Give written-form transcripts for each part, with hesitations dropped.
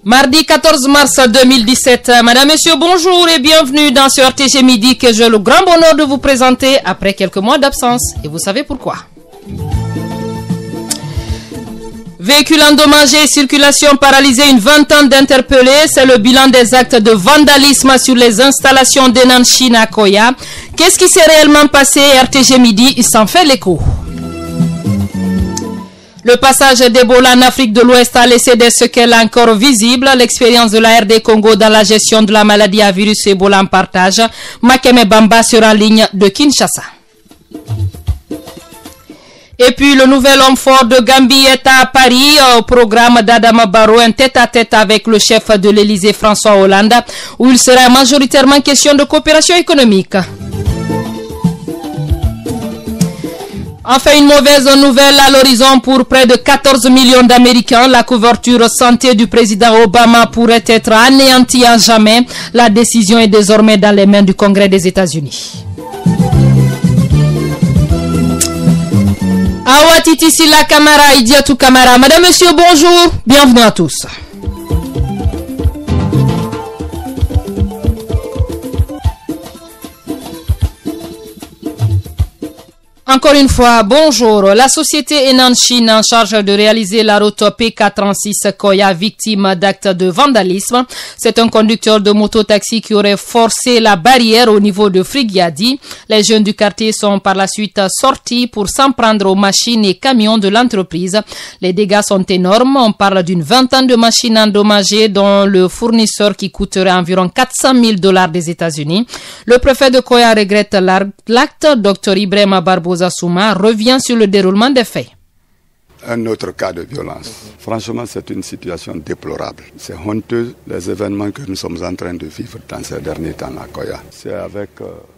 Mardi 14 mars 2017. Madame, Monsieur, bonjour et bienvenue dans ce RTG Midi que j'ai le grand bonheur de vous présenter après quelques mois d'absence. Et vous savez pourquoi. Véhicules endommagés, circulation paralysée, une vingtaine d'interpellés. C'est le bilan des actes de vandalisme sur les installations d'Enan Chine à Koya. Qu'est-ce qui s'est réellement passé? RTG Midi, il s'en fait l'écho. Le passage d'Ebola en Afrique de l'Ouest a laissé des séquelles encore visibles. L'expérience de la RD Congo dans la gestion de la maladie à virus Ebola en partage. Makeme Bamba sera en ligne de Kinshasa. Et puis le nouvel homme fort de Gambie est à Paris au programme d'Adama Barrow, un tête-à-tête avec le chef de l'Élysée François Hollande, où il sera majoritairement question de coopération économique. Enfin, une mauvaise nouvelle à l'horizon pour près de 14 millions d'Américains. La couverture santé du président Obama pourrait être anéantie à jamais. La décision est désormais dans les mains du Congrès des États-Unis. Awatiti Sila Kamara, Idiatou Kamara. Madame, Monsieur, bonjour. Bienvenue à tous. Encore une fois, bonjour. La société Enan Chine en charge de réaliser la route PK36 Koya, victime d'actes de vandalisme. C'est un conducteur de moto-taxi qui aurait forcé la barrière au niveau de Frigiadi. Les jeunes du quartier sont par la suite sortis pour s'en prendre aux machines et camions de l'entreprise. Les dégâts sont énormes. On parle d'une vingtaine de machines endommagées dont le fournisseur qui coûterait environ 400 000 $ des États-Unis. Le préfet de Koya regrette l'acte. Dr Ibrahima Barbosa Souma revient sur le déroulement des faits. Un autre cas de violence. Franchement, c'est une situation déplorable. C'est honteux les événements que nous sommes en train de vivre dans ces derniers temps à Koya. C'est avec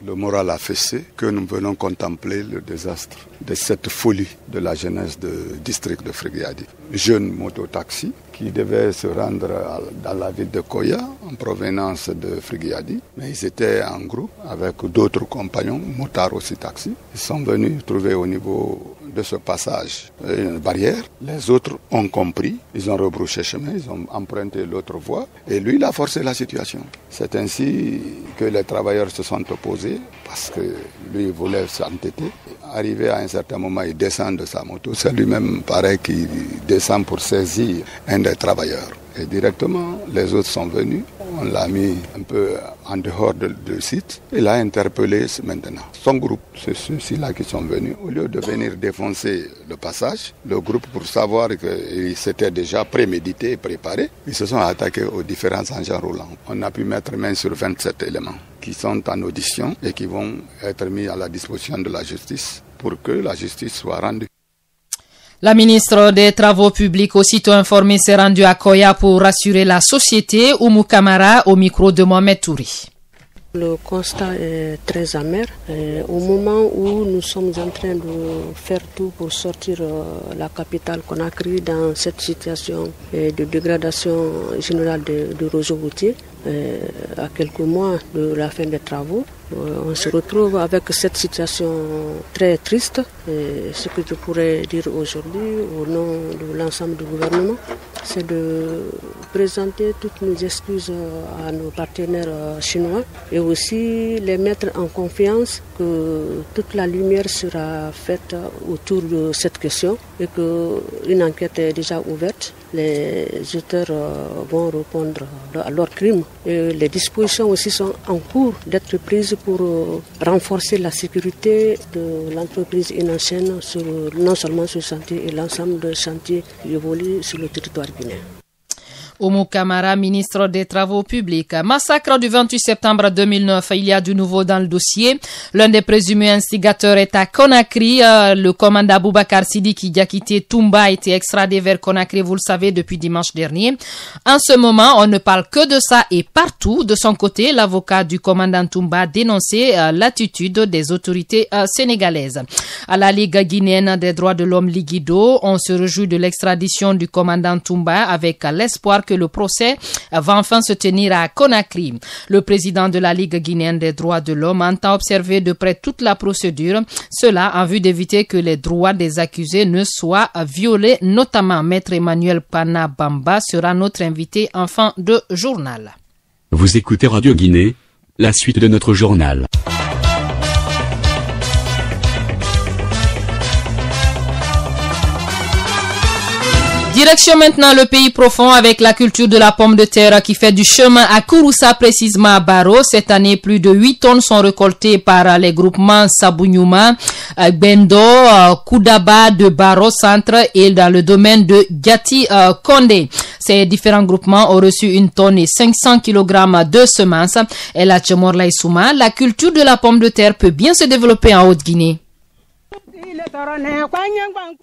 le moral affaissé que nous venons contempler le désastre de cette folie de la jeunesse du district de Frigiadi. Jeunes mototaxi qui devaient se rendre dans la ville de Koya en provenance de Frigiadi. Mais ils étaient en groupe avec d'autres compagnons, motards aussi taxi. Ils sont venus trouver au niveau de ce passage une barrière. Les autres ont compris, ils ont rebrouché chemin, ils ont emprunté l'autre voie et lui, il a forcé la situation. C'est ainsi que les travailleurs se sont opposés parce que lui voulait s'entêter. Arrivé à un certain moment, il descend de sa moto. C'est lui-même, pareil, qui descend pour saisir un des travailleurs. Et directement, les autres sont venus. On l'a mis un peu en dehors du site. Il a interpellé maintenant son groupe. C'est ceux-ci-là qui sont venus. Au lieu de venir défoncer le passage, le groupe, pour savoir qu'il s'était déjà prémédité et préparé, ils se sont attaqués aux différents engins roulants. On a pu mettre main sur 27 éléments qui sont en audition et qui vont être mis à la disposition de la justice pour que la justice soit rendue. La ministre des Travaux publics, aussitôt informée, s'est rendue à Koya pour rassurer la société. Oumou Kamara au micro de Mohamed Touri. Le constat est très amer. Au moment où nous sommes en train de faire tout pour sortir la capitale Conakry dans cette situation de dégradation générale du réseau routier, à quelques mois de la fin des travaux, on se retrouve avec cette situation très triste. Et ce que je pourrais dire aujourd'hui au nom de l'ensemble du gouvernement, c'est de présenter toutes nos excuses à nos partenaires chinois et aussi les mettre en confiance que toute la lumière sera faite autour de cette question et qu'une enquête est déjà ouverte. Les auteurs vont répondre à leurs crimes. Et les dispositions aussi sont en cours d'être prises pour renforcer la sécurité de l'entreprise Enan Chine, non seulement sur le chantier et l'ensemble des chantiers qui évoluent sur le territoire guinéen. Oumou Kamara, ministre des Travaux publics. Massacre du 28 septembre 2009. Il y a du nouveau dans le dossier. L'un des présumés instigateurs est à Conakry. Le commandant Boubacar Sidiki Diakité Toumba a été extradé vers Conakry, vous le savez, depuis dimanche dernier. En ce moment, on ne parle que de ça et partout. De son côté, l'avocat du commandant Toumba a dénoncé l'attitude des autorités sénégalaises. À la Ligue guinéenne des droits de l'homme Ligido, on se réjouit de l'extradition du commandant Toumba avec l'espoir que le procès va enfin se tenir à Conakry. Le président de la Ligue guinéenne des droits de l'homme entend observer de près toute la procédure, cela en vue d'éviter que les droits des accusés ne soient violés, notamment Maître Emmanuel Pana Bamba sera notre invité en fin de journal. Vous écoutez Radio Guinée, la suite de notre journal. Direction maintenant le pays profond avec la culture de la pomme de terre qui fait du chemin à Kouroussa, précisément à Baro. Cette année, plus de 8 tonnes sont récoltées par les groupements Sabounyouma, Bendo, Koudaba de Baro Centre et dans le domaine de Gati Kondé. Ces différents groupements ont reçu 1 tonne et 500 kg de semences. Et la Tchemorla Souma, la culture de la pomme de terre peut bien se développer en Haute-Guinée.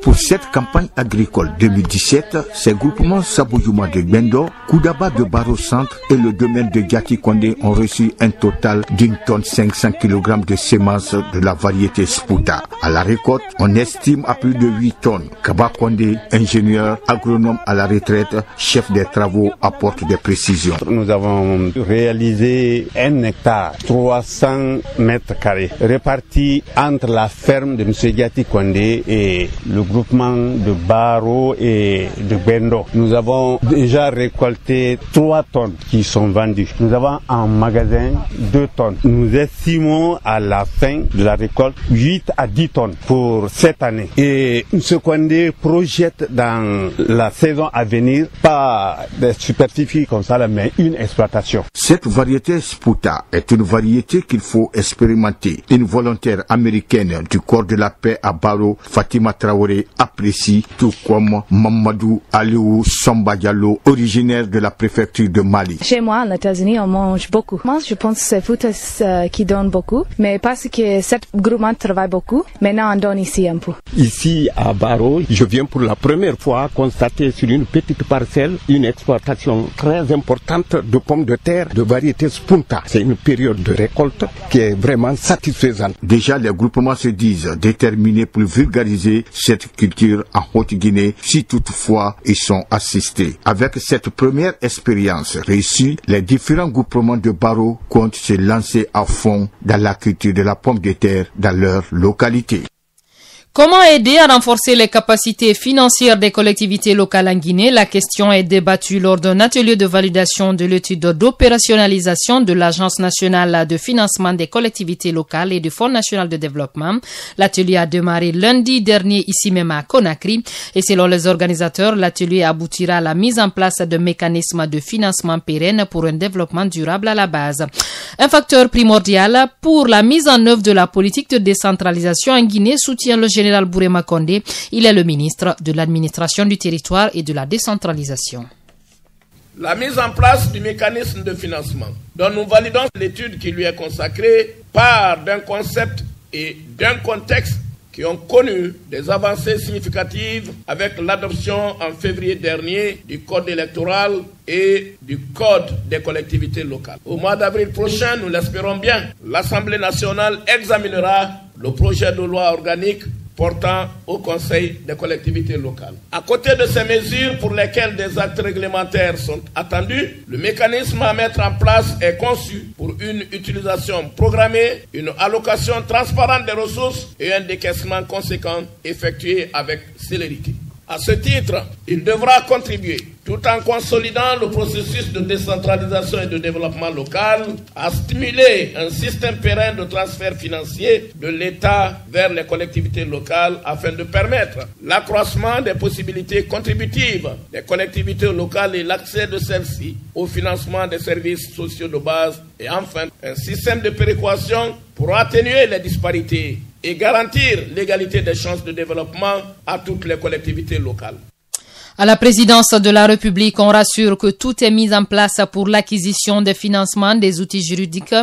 Pour cette campagne agricole 2017, ces groupements Sabounyouma de Bendo, Koudaba de Baro Centre et le domaine de Gati Kondé ont reçu un total d'1 tonne 500 kg de semences de la variété Sputa. À la récolte, on estime à plus de 8 tonnes. Kaba Kondé, ingénieur agronome à la retraite, chef des travaux, apporte des précisions. Nous avons réalisé 1 hectare, 300 mètres carrés, répartis entre la ferme de M. Gati Kondé et le groupement de Baro et de Bendo. Nous avons déjà récolté 3 tonnes qui sont vendues. Nous avons en magasin 2 tonnes. Nous estimons à la fin de la récolte 8 à 10 tonnes pour cette année. Et M. Kondé projette dans la saison à venir pas des superficies comme ça, mais une exploitation. Cette variété Sputa est une variété qu'il faut expérimenter. Une volontaire américaine du corps de la paix à Baro, Fatima Traoré, apprécie, tout comme Mamadou Aliou Samba Diallo, originaire de la préfecture de Mali. Chez moi, aux États-Unis, on mange beaucoup. Moi, je pense que c'est Foutas qui donne beaucoup, mais parce que cette groupement travaille beaucoup, maintenant on donne ici un peu. Ici à Baro, je viens pour la première fois constater sur une petite parcelle une exploitation très importante de pommes de terre de variété Spunta. C'est une période de récolte qui est vraiment satisfaisante. Déjà, les groupements se disent déterminés pour vulgariser cette culture en Haute-Guinée si toutefois ils sont assistés. Avec cette première expérience réussie, les différents groupements de Baro comptent se lancer à fond dans la culture de la pomme de terre dans leur localité. Comment aider à renforcer les capacités financières des collectivités locales en Guinée? La question est débattue lors d'un atelier de validation de l'étude d'opérationnalisation de l'Agence nationale de financement des collectivités locales et du Fonds national de développement. L'atelier a démarré lundi dernier ici même à Conakry et selon les organisateurs, l'atelier aboutira à la mise en place de mécanismes de financement pérennes pour un développement durable à la base. Un facteur primordial pour la mise en œuvre de la politique de décentralisation en Guinée, soutient le général Bourema Kondé. Il est le ministre de l'administration du territoire et de la décentralisation. La mise en place du mécanisme de financement, dont nous validons l'étude qui lui est consacrée, part d'un concept et d'un contexte qui ont connu des avancées significatives avec l'adoption en février dernier du code électoral et du code des collectivités locales. Au mois d'avril prochain, nous l'espérons bien, l'Assemblée nationale examinera le projet de loi organique portant au Conseil des collectivités locales. À côté de ces mesures pour lesquelles des actes réglementaires sont attendus, le mécanisme à mettre en place est conçu pour une utilisation programmée, une allocation transparente des ressources et un décaissement conséquent effectué avec célérité. À ce titre, il devra contribuer, tout en consolidant le processus de décentralisation et de développement local, à stimuler un système pérenne de transfert financier de l'État vers les collectivités locales afin de permettre l'accroissement des possibilités contributives des collectivités locales et l'accès de celles-ci au financement des services sociaux de base et enfin un système de péréquation pour atténuer les disparités et garantir l'égalité des chances de développement à toutes les collectivités locales. À la présidence de la République, on rassure que tout est mis en place pour l'acquisition des financements des outils juridiques,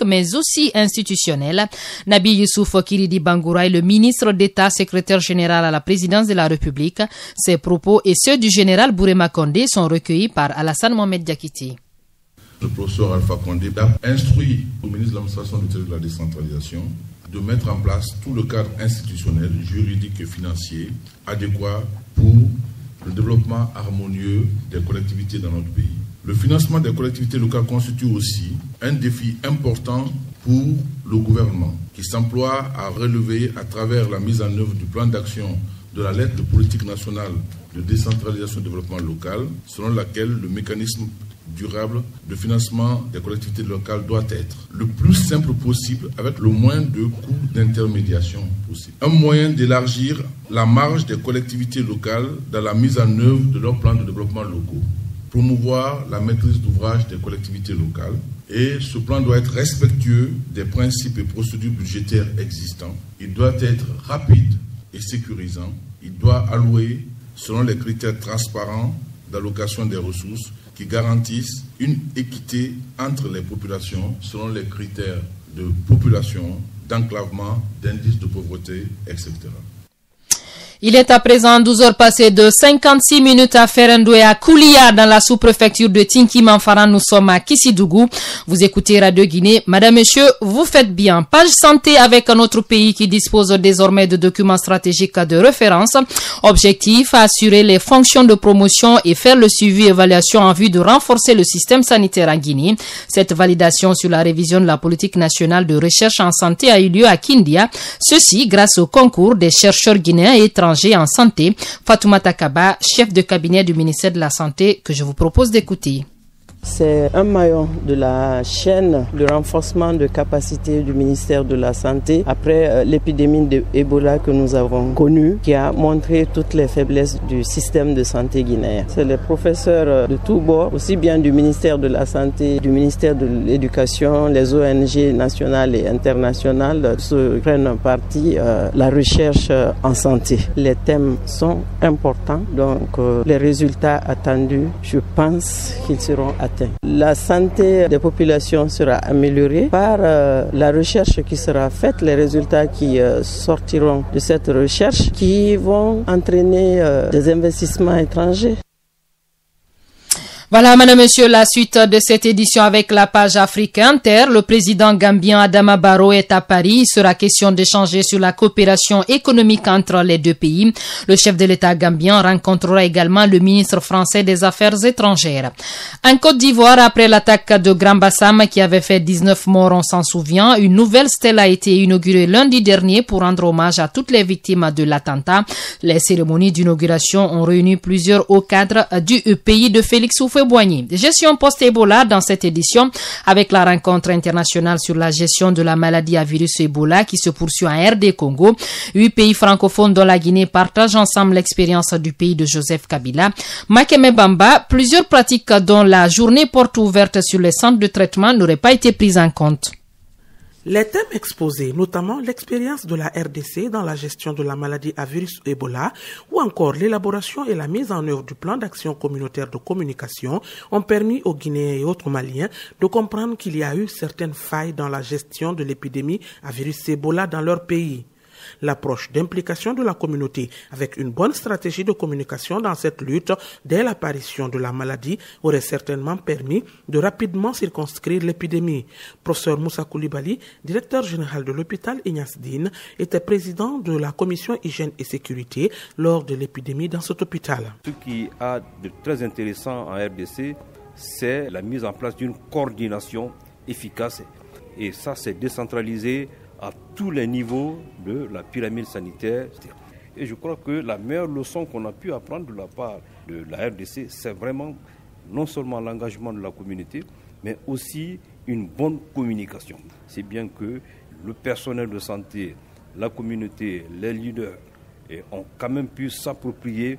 mais aussi institutionnels. Nabi Youssouf Kiridi Bangoura est le ministre d'État, secrétaire général à la présidence de la République. Ses propos et ceux du général Bourema Condé sont recueillis par Alassane Mohamed Diakité. Le professeur Alpha Condé a instruit au ministre de l'administration du territoire de la décentralisation de mettre en place tout le cadre institutionnel, juridique et financier adéquat pour le développement harmonieux des collectivités dans notre pays. Le financement des collectivités locales constitue aussi un défi important pour le gouvernement qui s'emploie à relever à travers la mise en œuvre du plan d'action de la lettre de politique nationale de décentralisation et développement local, selon laquelle le mécanisme durable de financement des collectivités locales doit être le plus simple possible avec le moins de coûts d'intermédiation possible. Un moyen d'élargir la marge des collectivités locales dans la mise en œuvre de leurs plans de développement locaux. Promouvoir la maîtrise d'ouvrage des collectivités locales et ce plan doit être respectueux des principes et procédures budgétaires existants. Il doit être rapide et sécurisant. Il doit allouer selon les critères transparents d'allocation des ressources qui garantissent une équité entre les populations selon les critères de population, d'enclavement, d'indice de pauvreté, etc. Il est à présent 12 heures passées de 56 minutes à Ferendoué à Koulia dans la sous-préfecture de Tinki-Manfara. Nous sommes à Kissidougou. Vous écoutez Radio Guinée. Madame, Monsieur, vous faites bien. Page santé avec un autre pays qui dispose désormais de documents stratégiques de référence. Objectif, assurer les fonctions de promotion et faire le suivi et évaluation en vue de renforcer le système sanitaire en Guinée. Cette validation sur la révision de la politique nationale de recherche en santé a eu lieu à Kindia. Ceci grâce au concours des chercheurs guinéens et étrangers en santé. Fatoumata Kaba, chef de cabinet du ministère de la Santé, que je vous propose d'écouter. C'est un maillon de la chaîne de renforcement de capacité du ministère de la Santé après l'épidémie d'Ebola que nous avons connue, qui a montré toutes les faiblesses du système de santé guinéen. C'est les professeurs de tous bords, aussi bien du ministère de la Santé, du ministère de l'Éducation, les ONG nationales et internationales se prennent partie la recherche en santé. Les thèmes sont importants, donc les résultats attendus, je pense qu'ils seront atteints. La santé des populations sera améliorée par la recherche qui sera faite, les résultats qui sortiront de cette recherche qui vont entraîner des investissements étrangers. Voilà, madame, monsieur, la suite de cette édition avec la page Afrique Inter. Le président gambien Adama Barrow est à Paris. Il sera question d'échanger sur la coopération économique entre les deux pays. Le chef de l'État gambien rencontrera également le ministre français des Affaires étrangères. En Côte d'Ivoire, après l'attaque de Grand Bassam qui avait fait 19 morts, on s'en souvient, une nouvelle stèle a été inaugurée lundi dernier pour rendre hommage à toutes les victimes de l'attentat. Les cérémonies d'inauguration ont réuni plusieurs hauts cadres du pays de Félix Houphouët-Boigny. Gestion post-Ebola dans cette édition avec la rencontre internationale sur la gestion de la maladie à virus Ebola qui se poursuit en RD Congo. 8 pays francophones dont la Guinée partagent ensemble l'expérience du pays de Joseph Kabila. Makeme Bamba, plusieurs pratiques dont la journée porte ouverte sur les centres de traitement n'auraient pas été prises en compte. Les thèmes exposés, notamment l'expérience de la RDC dans la gestion de la maladie à virus Ebola ou encore l'élaboration et la mise en œuvre du plan d'action communautaire de communication, ont permis aux Guinéens et autres Maliens de comprendre qu'il y a eu certaines failles dans la gestion de l'épidémie à virus Ebola dans leur pays. L'approche d'implication de la communauté avec une bonne stratégie de communication dans cette lutte dès l'apparition de la maladie aurait certainement permis de rapidement circonscrire l'épidémie. Professeur Moussa Koulibaly, directeur général de l'hôpital Ignace Dine, était président de la commission hygiène et sécurité lors de l'épidémie dans cet hôpital. Ce qui a de très intéressant en RDC, c'est la mise en place d'une coordination efficace. Et ça, c'est décentralisé à tous les niveaux de la pyramide sanitaire. Et je crois que la meilleure leçon qu'on a pu apprendre de la part de la RDC, c'est vraiment non seulement l'engagement de la communauté, mais aussi une bonne communication. C'est bien que le personnel de santé, la communauté, les leaders ont quand même pu s'approprier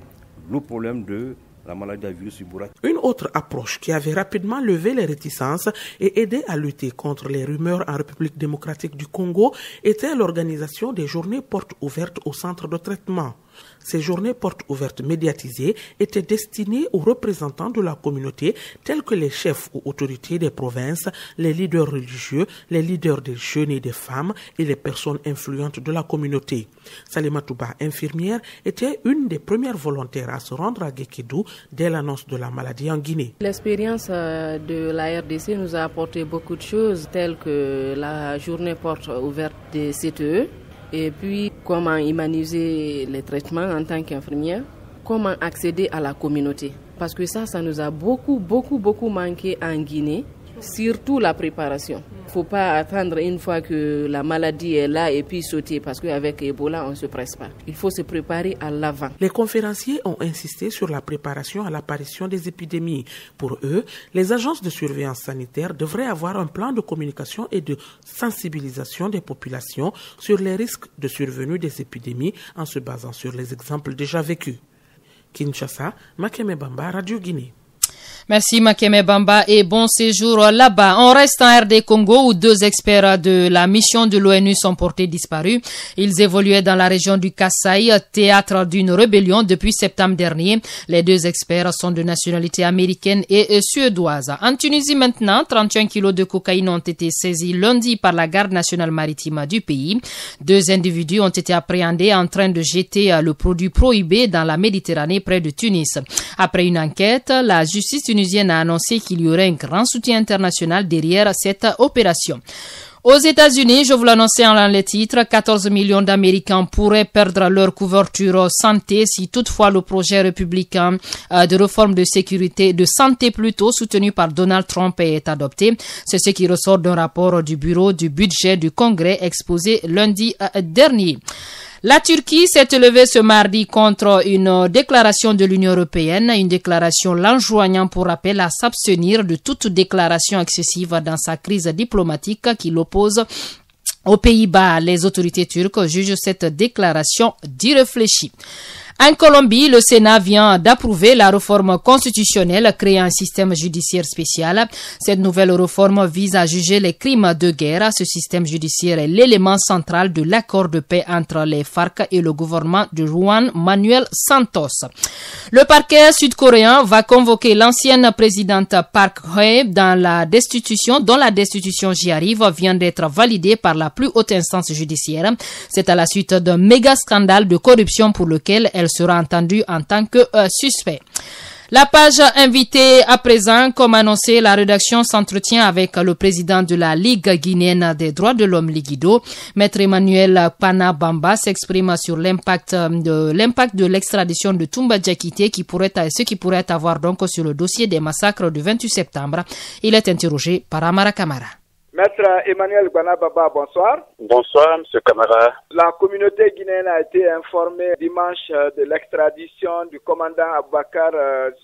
le problème de la maladie à virus Ebola. Une autre approche qui avait rapidement levé les réticences et aidé à lutter contre les rumeurs en République démocratique du Congo était l'organisation des journées portes ouvertes au centre de traitement. Ces journées portes ouvertes médiatisées étaient destinées aux représentants de la communauté tels que les chefs ou autorités des provinces, les leaders religieux, les leaders des jeunes et des femmes et les personnes influentes de la communauté. Salima Touba, infirmière, était une des premières volontaires à se rendre à Guékédou dès l'annonce de la maladie en Guinée. L'expérience de la RDC nous a apporté beaucoup de choses telles que la journée porte ouverte des CTE, et puis comment humaniser les traitements en tant qu'infirmière, comment accéder à la communauté. Parce que ça nous a beaucoup manqué en Guinée, surtout la préparation. Il ne faut pas attendre une fois que la maladie est là et puis sauter, parce qu'avec Ebola, on ne se presse pas. Il faut se préparer à l'avant. Les conférenciers ont insisté sur la préparation à l'apparition des épidémies. Pour eux, les agences de surveillance sanitaire devraient avoir un plan de communication et de sensibilisation des populations sur les risques de survenue des épidémies en se basant sur les exemples déjà vécus. Kinshasa, Makeme Bamba, Radio Guinée. Merci Makeme Bamba et bon séjour là-bas. On reste en RD Congo où 2 experts de la mission de l'ONU sont portés disparus. Ils évoluaient dans la région du Kasaï, théâtre d'une rébellion depuis septembre dernier. Les 2 experts sont de nationalité américaine et suédoise. En Tunisie maintenant, 31 kilos de cocaïne ont été saisis lundi par la garde nationale maritime du pays. 2 individus ont été appréhendés en train de jeter le produit prohibé dans la Méditerranée près de Tunis. Après une enquête, la justice tunisienne a annoncé qu'il y aurait un grand soutien international derrière cette opération. Aux États-Unis, je vous l'annonçais en les titres, 14 millions d'Américains pourraient perdre leur couverture santé si toutefois le projet républicain de réforme de sécurité, de santé plutôt, soutenu par Donald Trump est adopté. C'est ce qui ressort d'un rapport du Bureau du budget du Congrès exposé lundi dernier. La Turquie s'est élevée ce mardi contre une déclaration de l'Union européenne, une déclaration l'enjoignant pour rappel à s'abstenir de toute déclaration excessive dans sa crise diplomatique qui l'oppose aux Pays-Bas. Les autorités turques jugent cette déclaration d'irréfléchie. En Colombie, le Sénat vient d'approuver la réforme constitutionnelle créant un système judiciaire spécial. Cette nouvelle réforme vise à juger les crimes de guerre. Ce système judiciaire est l'élément central de l'accord de paix entre les FARC et le gouvernement de Juan Manuel Santos. Le parquet sud-coréen va convoquer l'ancienne présidente Park Geun dont la destitution, j'y arrive, vient d'être validée par la plus haute instance judiciaire. C'est à la suite d'un méga scandale de corruption pour lequel elle sera entendue en tant que suspect. La page invitée à présent, comme annoncé, la rédaction s'entretient avec le président de la Ligue guinéenne des droits de l'homme, Ligido. Maître Emmanuel Pana Bamba s'exprime sur l'impact de l'extradition de Toumba Diakité ce qui pourrait avoir donc sur le dossier des massacres du 28 septembre. Il est interrogé par Amara Kamara. Maître Emmanuel Banababa, bonsoir. Bonsoir, M. Camara. La communauté guinéenne a été informée dimanche de l'extradition du commandant Aboubakar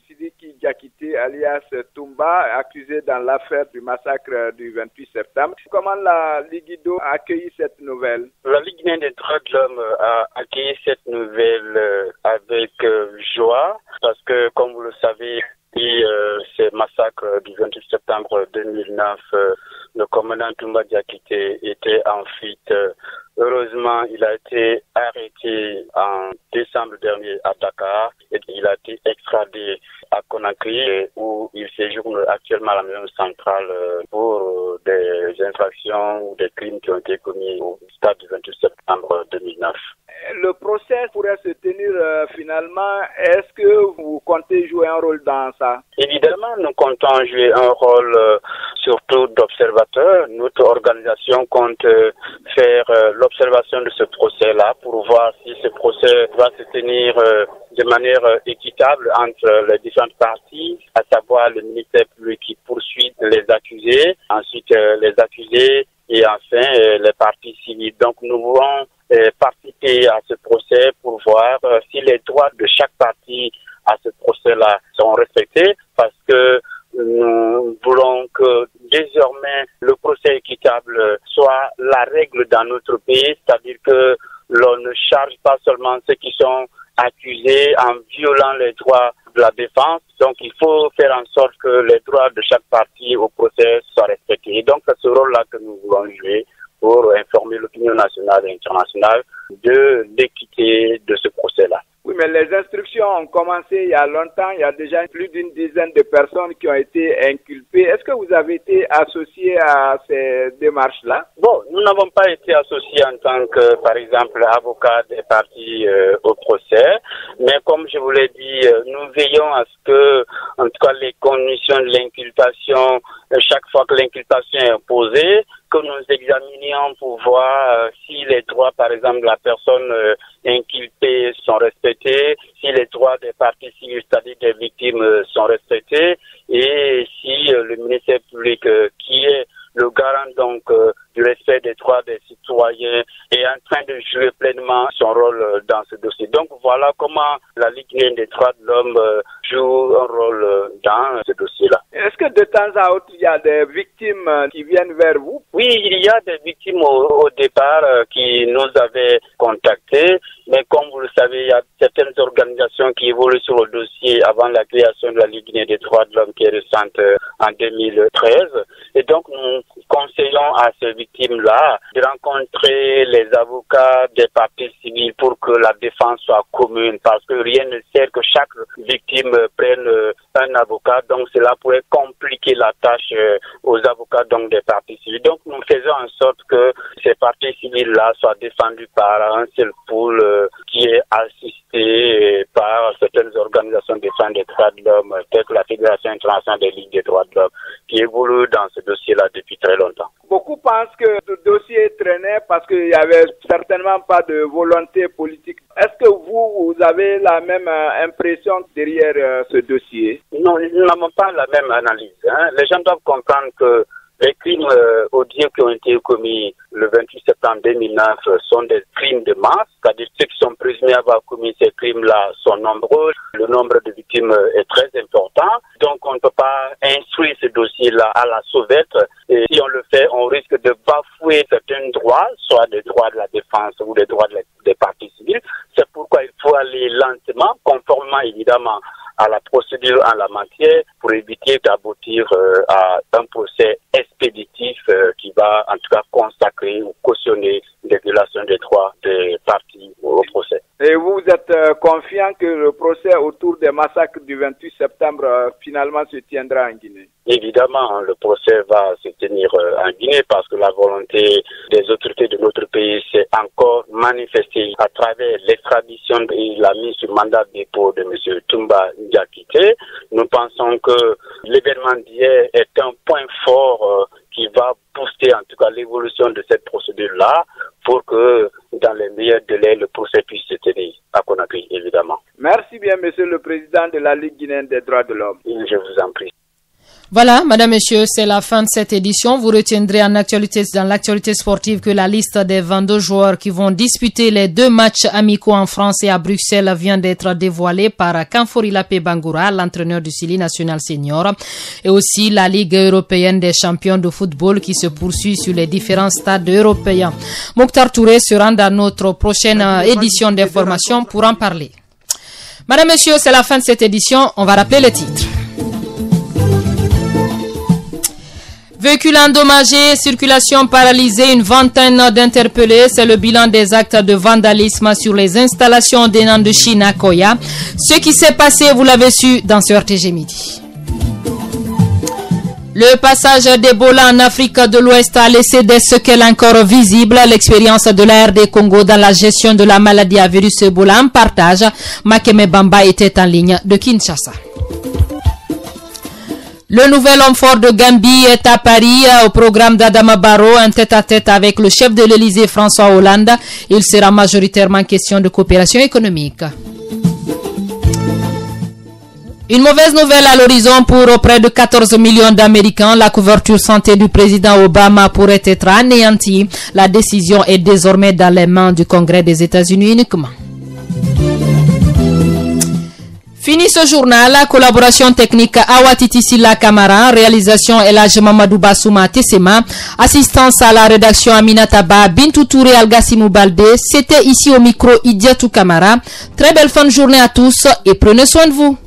Sidiki Diakité, alias Toumba, accusé dans l'affaire du massacre du 28 septembre. Comment la Ligido a accueilli cette nouvelle? La Ligue guinéenne des droits de l'homme a accueilli cette nouvelle avec joie, parce que, comme vous le savez, ces massacres du 28 septembre 2009, le commandant Toumba Diakité était en fuite. Heureusement, il a été arrêté en décembre dernier à Dakar et il a été extradé à Conakry où il séjourne actuellement à la maison centrale pour des infractions ou des crimes qui ont été commis au stade du 28 septembre 2009. Le procès pourrait se tenir finalement. Est-ce que vous comptez jouer un rôle dans ça? Évidemment, nous comptons jouer un rôle surtout d'observateur. Notre organisation compte faire l'observation de ce procès-là pour voir si ce procès va se tenir de manière équitable entre les différentes parties, à savoir le ministère public qui poursuit les accusés, ensuite les accusés et enfin les parties civiles. Donc nous voulons participer à ce procès pour voir si les droits de chaque partie à ce procès-là sont respectés, parce que nous voulons que désormais le procès équitable soit la règle dans notre pays, c'est-à-dire que l'on ne charge pas seulement ceux qui sont accusés en violant les droits de la défense. Donc il faut faire en sorte que les droits de chaque partie au procès soient respectés. Et donc c'est ce rôle-là que nous voulons jouer pour informer l'opinion nationale et internationale de l'équité de ce procès-là. Oui, mais les instructions ont commencé il y a longtemps. Il y a déjà plus d'une dizaine de personnes qui ont été inculpées. Est-ce que vous avez été associé à ces démarches-là? Bon, nous n'avons pas été associés en tant que, par exemple, avocat des parties au procès. Mais comme je vous l'ai dit, nous veillons à ce que, en tout cas, les conditions de l'inculpation, chaque fois que l'inculpation est imposée, que nous examinions pour voir si les droits, par exemple, de la personne inculpée sont respectés, si les droits des parties civiles, c'est-à-dire des victimes, sont respectés, et si le ministère public, qui est le garant donc du respect des droits des citoyens, est en train de jouer pleinement son rôle dans ce dossier. Donc voilà comment la Ligue guinéenne des droits de l'homme joue un rôle dans ce dossier-là. Est-ce que de temps à autre, il y a des victimes qui viennent vers vous? Oui, il y a des victimes au départ qui nous avaient contactés, mais comme vous le savez, il y a certaines organisations qui évoluent sur le dossier avant la création de la Ligue guinéenne des droits de l'homme qui est récente en 2013. Et donc, nous conseillons à ces victimes-là de rencontrer les avocats des parties civiles pour que la défense soit commune, parce que rien ne sert que chaque victime prenne un avocat, donc cela pourrait compliquer la tâche aux avocats donc des parties civiles. Donc, nous faisons en sorte que ces parties civiles-là soient défendues par un seul pool qui est assisté par certaines organisations de défense des droits de l'homme, telles que la Fédération internationale des ligues des droits de l'homme, qui évolue dans ce dossier-là depuis très longtemps. Beaucoup pensent que ce dossier traînait parce qu'il n'y avait certainement pas de volonté politique. Est-ce que vous avez la même impression derrière ce dossier? Non, nous n'avons pas la même analyse. Les gens doivent comprendre que les crimes odieux qui ont été commis le 28 septembre 2009 sont des crimes de masse, c'est-à-dire ceux qui sont présumés avoir commis ces crimes-là sont nombreux, le nombre de victimes est très important, donc on ne peut pas instruire ce dossier-là à la sauvette, et si on le fait, on risque de bafouer certains droits, soit des droits de la défense ou des droits des parties civiles. C'est pourquoi il faut aller lentement, conformément évidemment à la procédure en la matière, pour éviter d'aboutir à un procès expéditif qui va en tout cas consacrer ou cautionner des violations des droits des parties au procès. Et vous êtes confiant que le procès autour des massacres du 28 septembre finalement se tiendra en Guinée? Évidemment, le procès va se tenir en Guinée parce que la volonté des autorités de notre pays s'est encore manifestée à travers l'extradition et la mise sur mandat de dépôt de M. Toumba Ndiakité. Nous pensons que l'événement d'hier est un point fort qui va booster en tout cas l'évolution de cette procédure-là pour que dans les meilleurs délais le procès puisse se tenir à Conakry, évidemment. Merci bien, Monsieur le Président de la Ligue guinéenne des droits de l'homme. Je vous en prie. Voilà, madame, messieurs, c'est la fin de cette édition. Vous retiendrez dans l'actualité sportive que la liste des 22 joueurs qui vont disputer les 2 matchs amicaux en France et à Bruxelles vient d'être dévoilée par Kanfori Lapé Bangoura, l'entraîneur du Sili National Senior, et aussi la Ligue européenne des champions de football qui se poursuit sur les différents stades européens. Mokhtar Touré se rend dans notre prochaine édition d'information pour en parler. Madame, messieurs, c'est la fin de cette édition. On va rappeler les titres. Véhicules endommagés, circulation paralysée, une vingtaine d'interpellés. C'est le bilan des actes de vandalisme sur les installations des Nans de Chine à Koya. Ce qui s'est passé, vous l'avez su dans ce RTG Midi. Le passage d'Ebola en Afrique de l'Ouest a laissé des séquelles encore visibles. L'expérience de la RD Congo dans la gestion de la maladie à virus Ebola en partage. Makeme Bamba était en ligne de Kinshasa. Le nouvel homme fort de Gambie est à Paris au programme d'Adama Barrow, un tête-à-tête avec le chef de l'Élysée François Hollande. Il sera majoritairement question de coopération économique. Une mauvaise nouvelle à l'horizon pour près de 14 millions d'Américains. La couverture santé du président Obama pourrait être anéantie. La décision est désormais dans les mains du Congrès des États-Unis uniquement. Fini ce journal, la collaboration technique Awatiti Silla Kamara, réalisation Elhaj Mamadou Bassouma Tessema, assistance à la rédaction Aminata Ba, Bintou Touré Algassimou Baldé. C'était ici au micro Idiatou Kamara. Très belle fin de journée à tous et prenez soin de vous.